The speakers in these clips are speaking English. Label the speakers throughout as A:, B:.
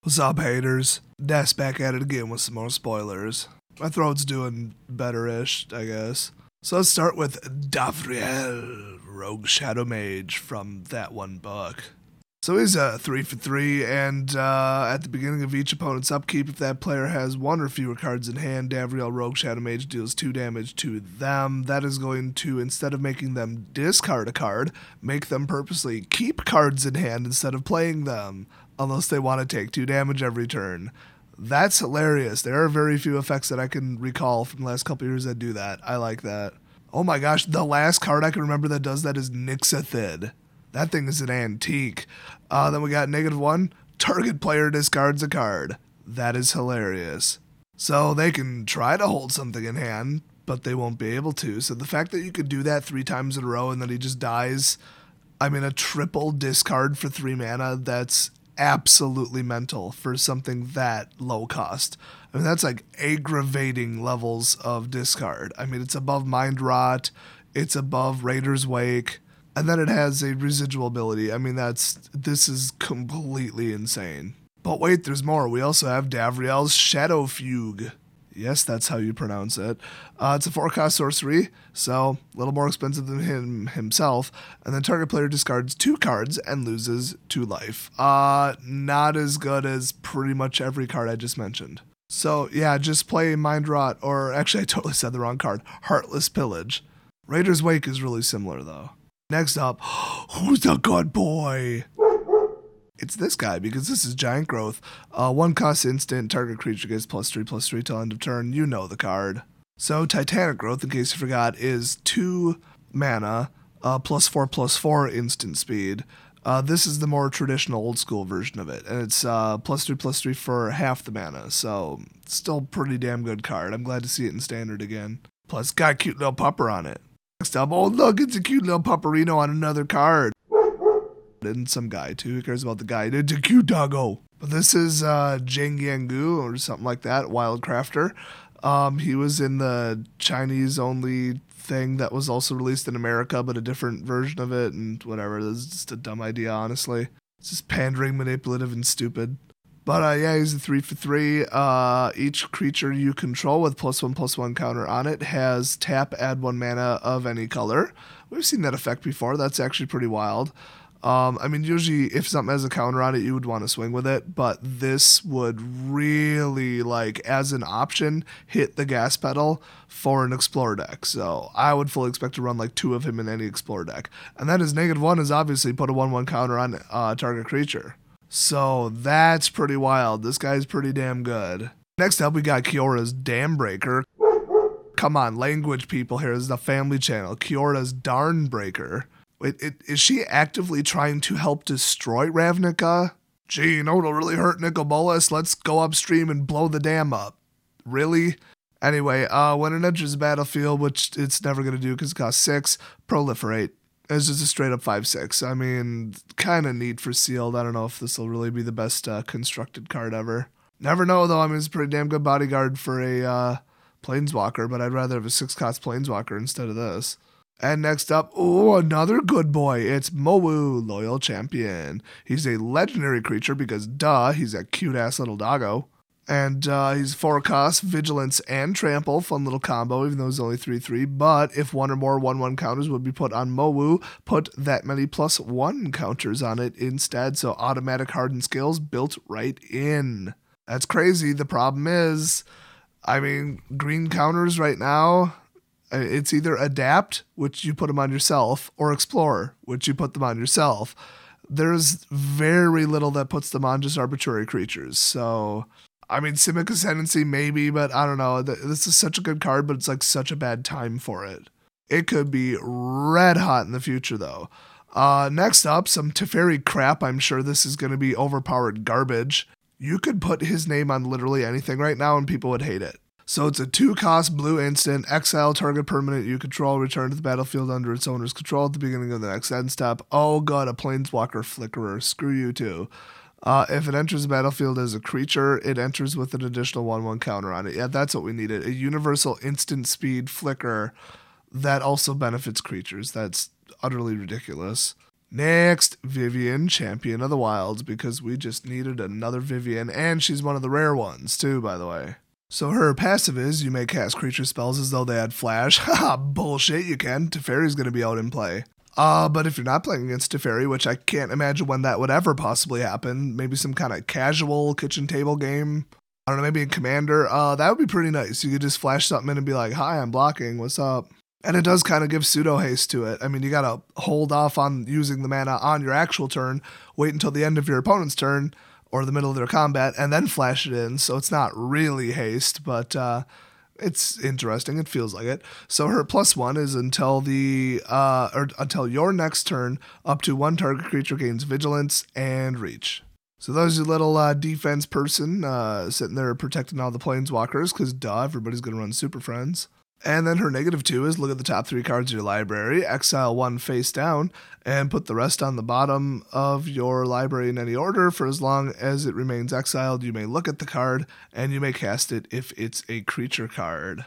A: What's up, haters? That's back at it again with some more spoilers. My throat's doing better-ish, I guess. So let's start with Davriel, Rogue Shadow Mage from that one book. So he's a 3 for 3, and at the beginning of each opponent's upkeep, if that player has one or fewer cards in hand, Davriel Rogue Shadow Mage deals 2 damage to them. That is going to, instead of making them discard a card, make them purposely keep cards in hand instead of playing them, unless they want to take 2 damage every turn. That's hilarious. There are very few effects that I can recall from the last couple years that do that. I like that. Oh my gosh, the last card I can remember that does that is Nixathid. That thing is an antique. Then we got -1. Target player discards a card. That is hilarious. So they can try to hold something in hand, but they won't be able to. So the fact that you could do that 3 times in a row and then he just dies, I mean, a triple discard for 3 mana, that's absolutely mental for something that low cost. I mean, that's like aggravating levels of discard. I mean, it's above Mind Rot, it's above Raider's Wake, and then it has a residual ability. I mean, this is completely insane. But wait, there's more. We also have Davriel's Shadow Fugue. Yes, that's how you pronounce it. It's a 4-cost sorcery, so a little more expensive than himself. And then target player discards 2 cards and loses 2 life. Not as good as pretty much every card I just mentioned. So yeah, just play Mind Rot, or actually I totally said the wrong card, Heartless Pillage. Raider's Wake is really similar though. Next up, who's the good boy? It's this guy, because this is Giant Growth. 1-cost instant, target creature gets +3/+3 till end of turn. You know the card. So Titanic Growth, in case you forgot, is 2 mana, +4/+4 instant speed. This is the more traditional old school version of it, and it's +3/+3 for half the mana, so still pretty damn good card. I'm glad to see it in standard again. Plus, got a cute little pupper on it. Next up, oh look, it's a cute little pupperino on another card. And some guy too, who cares about the guy? It's a cute doggo. But this is Jing Yangu or something like that, Wildcrafter. He was in the Chinese only thing that was also released in America, but a different version of it, and whatever. This is just a dumb idea, honestly. It's just pandering, manipulative, and stupid. But yeah, he's a 3 for 3. Each creature you control with +1/+1 counter on it has tap, add 1 mana of any color. We've seen that effect before. That's actually pretty wild. I mean, usually if something has a counter on it, you would want to swing with it, but this would really, like, as an option, hit the gas pedal for an Explorer deck. So I would fully expect to run like 2 of him in any Explorer deck. And that is -1 is obviously put a 1/1 counter on target creature. So that's pretty wild. This guy's pretty damn good. Next up, we got Kiora's Dam Breaker. Come on, language people here. This is the family channel. Kiora's Darn Breaker. Wait, is she actively trying to help destroy Ravnica? Gee, you know what'll really hurt Nicol Bolas? Let's go upstream and blow the dam up. Really? Anyway, when it enters the battlefield, which it's never going to do because it costs 6, proliferate. It's just a straight up 5/6. I mean, kind of neat for sealed. I don't know if this will really be the best constructed card ever. Never know, though. I mean, it's a pretty damn good bodyguard for a Planeswalker, but I'd rather have a 6-cost Planeswalker instead of this. And next up, oh, another good boy. It's MolL, Loyal Champion. He's a legendary creature because, duh, he's a cute-ass little doggo. And he's 4-cost, Vigilance, and Trample. Fun little combo, even though he's only 3/3. But if 1 or more 1/1 counters would be put on MolL, put that many +1 counters on it instead. So automatic hardened skills built right in. That's crazy. The problem is, I mean, green counters right now, it's either Adapt, which you put them on yourself, or Explore, which you put them on yourself. There's very little that puts them on just arbitrary creatures. So, I mean, Simic Ascendancy maybe, but I don't know. This is such a good card, but it's like such a bad time for it. It could be red hot in the future, though. Next up, some Teferi crap. I'm sure this is going to be overpowered garbage. You could put his name on literally anything right now and people would hate it. So it's a 2-cost blue instant, exile target permanent you control, return to the battlefield under its owner's control at the beginning of the next end step. Oh god, a Planeswalker Flickerer. Screw you too. If it enters the battlefield as a creature, it enters with an additional 1/1 counter on it. Yeah, that's what we needed. A universal instant speed flicker that also benefits creatures. That's utterly ridiculous. Next, Vivian Champion of the Wilds, because we just needed another Vivian, and she's one of the rare ones too, by the way. So her passive is you may cast creature spells as though they had flash. Haha, bullshit, you can. Teferi's going to be out in play. But if you're not playing against Teferi, which I can't imagine when that would ever possibly happen, maybe some kind of casual kitchen table game, I don't know, maybe in Commander, that would be pretty nice. You could just flash something in and be like, hi, I'm blocking, what's up? And it does kind of give pseudo haste to it. I mean, you got to hold off on using the mana on your actual turn, wait until the end of your opponent's turn, or the middle of their combat, and then flash it in, so it's not really haste, but it's interesting. It feels like it. So her +1 is until until your next turn, up to one target creature gains vigilance and reach. So there's your little defense person sitting there protecting all the planeswalkers, because duh, everybody's going to run Super Friends. And then her -2 is look at the top 3 cards of your library, exile 1 face down, and put the rest on the bottom of your library in any order. For as long as it remains exiled, you may look at the card, and you may cast it if it's a creature card.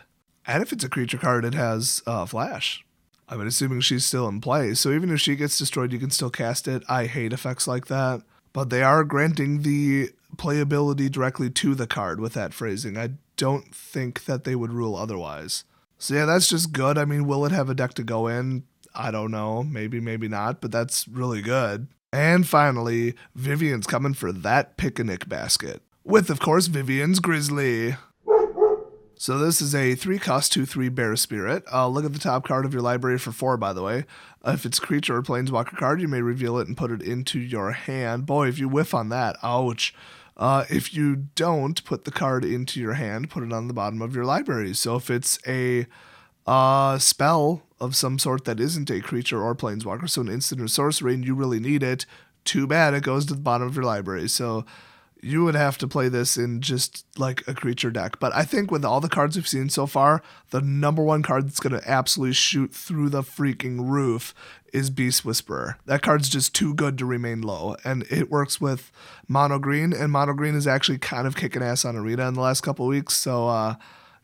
A: And if it's a creature card, it has flash. I'm assuming she's still in play, so even if she gets destroyed, you can still cast it. I hate effects like that, but they are granting the playability directly to the card with that phrasing. I don't think that they would rule otherwise. So yeah, that's just good. I mean, will it have a deck to go in? I don't know. Maybe, maybe not, but that's really good. And finally, Vivian's coming for that picnic basket. With, of course, Vivian's Grizzly. So this is a 3-cost 2/3 Bear Spirit. Look at the top card of your library for 4, by the way. If it's a creature or planeswalker card, you may reveal it and put it into your hand. Boy, if you whiff on that, ouch. If you don't put the card into your hand, put it on the bottom of your library. So if it's a spell of some sort that isn't a creature or planeswalker, so an instant or sorcery, and you really need it, too bad, it goes to the bottom of your library. So you would have to play this in just like a creature deck. But I think with all the cards we've seen so far, the #1 card that's going to absolutely shoot through the freaking roof is Beast Whisperer. That card's just too good to remain low. And it works with mono green, and mono green is actually kind of kicking ass on Arena in the last couple of weeks. So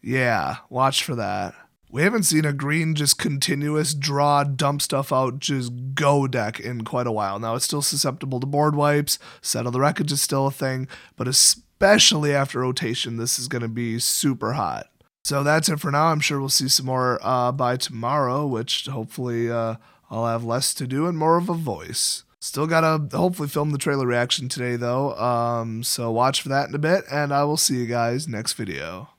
A: yeah, watch for that. We haven't seen a green just continuous draw, dump stuff out, just go deck in quite a while. Now, it's still susceptible to board wipes. Settle the Wreckage is still a thing. But especially after rotation, this is going to be super hot. So that's it for now. I'm sure we'll see some more by tomorrow, which hopefully I'll have less to do and more of a voice. Still got to hopefully film the trailer reaction today, though. So watch for that in a bit, and I will see you guys next video.